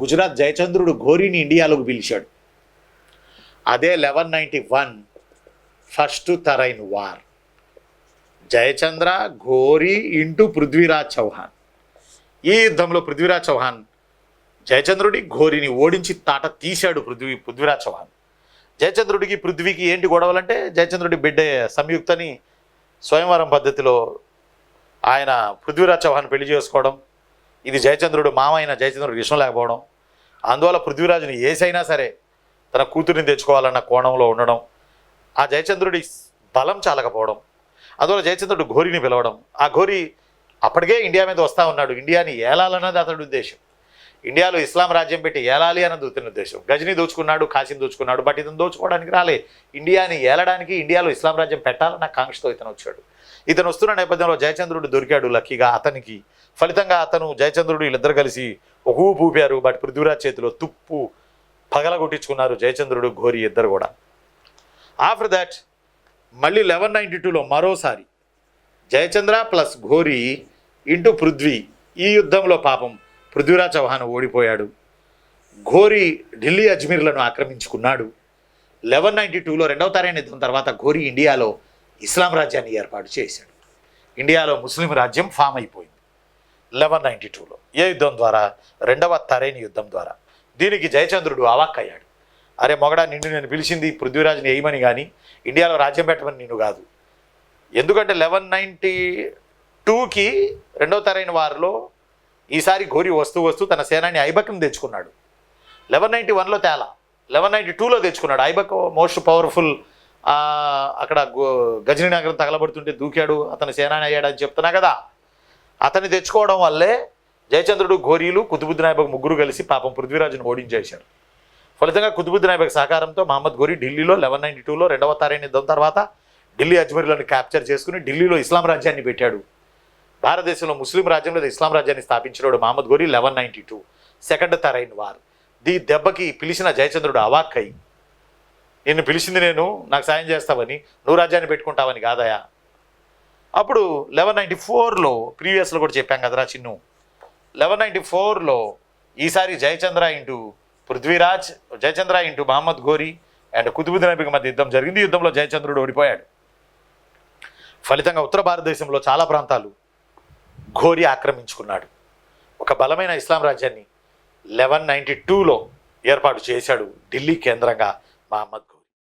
గుజరాత్ జయచంద్రుడు ఘోరీని ఇండియాలోకి పిలిచాడు. అదే 1191 first Tarain war. Jayachandra Ghori into Prithviraj Chauhan. ఈ యుద్ధంలో పృథ్వీరాజ్ చౌహాన్ జయచంద్రుడి ఘోరీని ఓడించి తాట తీశాడు పృథ్వీరాజ్ చౌహాన్. జయచంద్రుడికి పృథ్వీకి ఏంటి గొడవలంటే, జయచంద్రుడి బిడ్డ సంయుక్తని స్వయంవరం పద్ధతిలో ఆయన పృథ్వీరాజ్ చౌహాన్ పెళ్లి చేసుకోవడం, ఇది జయచంద్రుడు మామ అయిన జయచంద్రుడికి ఇష్టం లేకపోవడం, అందువల్ల పృథ్వీరాజుని ఏసైనా సరే తన కూతురిని తెచ్చుకోవాలన్న కోణంలో ఉండడం, ఆ జయచంద్రుడి బలం చాలకపోవడం, అందువల్ల జయచంద్రుడు ఘోరీని పిలవడం. ఆ ఘోరీ అప్పటికే ఇండియా మీద వస్తూ ఉన్నాడు. ఇండియాని ఏలాలన్నది అతడి ఉద్దేశం. ఇండియాలో ఇస్లాం రాజ్యం పెట్టి ఏలాలి అన్నది అతని ఉద్దేశం. గజని దోచుకున్నాడు, కాశీని దోచుకున్నాడు, బట్ ఇతను దోచుకోవడానికి రాలే. ఇండియాని ఏలడానికి, ఇండియాలో ఇస్లాం రాజ్యం పెట్టాలన్న కాంక్షతో ఇతను వచ్చాడు. ఇతను వస్తున్న నేపథ్యంలో జయచంద్రుడు దొరికాడు లక్కీగా అతనికి. ఫలితంగా అతను జయచంద్రుడు వీళ్ళిద్దరు కలిసి ఒక ఊపు ఊపారు. బట్ పృథ్వీరాజ్ చేతిలో తుప్పు పగలగొట్టించుకున్నారు జయచంద్రుడు ఘోరీ ఇద్దరు కూడా. ఆఫ్టర్ దాట్ మళ్ళీ 1192లో మరోసారి జయచంద్ర ప్లస్ ఘోరీ ఇంటూ పృథ్వీ. ఈ యుద్ధంలో పాపం పృథ్వీరాజ్ చౌహాన్ ఓడిపోయాడు. ఘోరీ ఢిల్లీ అజ్మీర్లను ఆక్రమించుకున్నాడు. 1192లో రెండవ తరైన యుద్ధం తర్వాత ఘోరీ ఇండియాలో ఇస్లాం రాజ్యాన్ని ఏర్పాటు చేశాడు. ఇండియాలో ముస్లిం రాజ్యం ఫామ్ అయిపోయింది 1192లో. ఏ యుద్ధం ద్వారా? రెండవ తరైన యుద్ధం ద్వారా. దీనికి జయచంద్రుడు అవాక్కయ్యాడు. అరే మొగడా, నిన్ను నేను పిలిచింది పృథ్వీరాజ్ని వేయమని కానీ ఇండియాలో రాజ్యం పెట్టమని నిన్ను కాదు. ఎందుకంటే 1192కి రెండవ తరైన వారిలో ఈసారి ఘోరీ వస్తూ తన సేనాని ఐబక్ని తెచ్చుకున్నాడు. 1191లో తేలా, 1192లో తెచ్చుకున్నాడు. Aibak most powerful. అక్కడ గజనీ నగరం తగలబడుతుంటే దూకాడు, అతని సేనాని అయ్యాడని చెప్తున్నా కదా. అతన్ని తెచ్చుకోవడం వల్లే జయచంద్రుడు ఘోరీలు కుతుబుద్దీన్ ఐబక్ ముగ్గురు కలిసి పాపం పృథ్వీరాజును ఓడించేశారు. ఫలితంగా కుతుబుద్దీన్ ఐబక్ సహకారంతో మహమ్మద్ ఘోరీ ఢిల్లీలో 1192లో రెండవ తరైన యుద్ధం తర్వాత ఢిల్లీ అజ్మీర్లను క్యాప్చర్ చేసుకుని ఢిల్లీలో ఇస్లాం రాజ్యాన్ని పెట్టాడు. భారతదేశంలో ముస్లిం రాజ్యం లేదా ఇస్లాం రాజ్యాన్ని స్థాపించినాడు మహమ్మద్ ఘోరీ 1192 సెకండ్ తరైన్ వార్. దెబ్బకి పిలిచిన జయచంద్రుడు అవాక్కై, నిన్ను పిలిచింది నేను, నాకు సాయం చేస్తావని, నువ్వు రాజ్యాన్ని పెట్టుకుంటావని కాదయా. అప్పుడు 1194లో ప్రీవియస్లో కూడా చెప్పాం కదరా చిన్ను, 1194లో ఈసారి Jayachandra into Prithviraj, Jayachandra into Muhammad Ghori and Qutbuddin Aibak మధ్య యుద్ధం జరిగింది. యుద్ధంలో జయచంద్రుడు ఓడిపోయాడు. ఫలితంగా ఉత్తర భారతదేశంలో చాలా ప్రాంతాలు ఘోరీ ఆక్రమించుకున్నాడు. ఒక బలమైన ఇస్లాం రాజ్యాన్ని 1192లో ఏర్పాటు చేశాడు ఢిల్లీ కేంద్రంగా మహమ్మద్ ఘోరీ.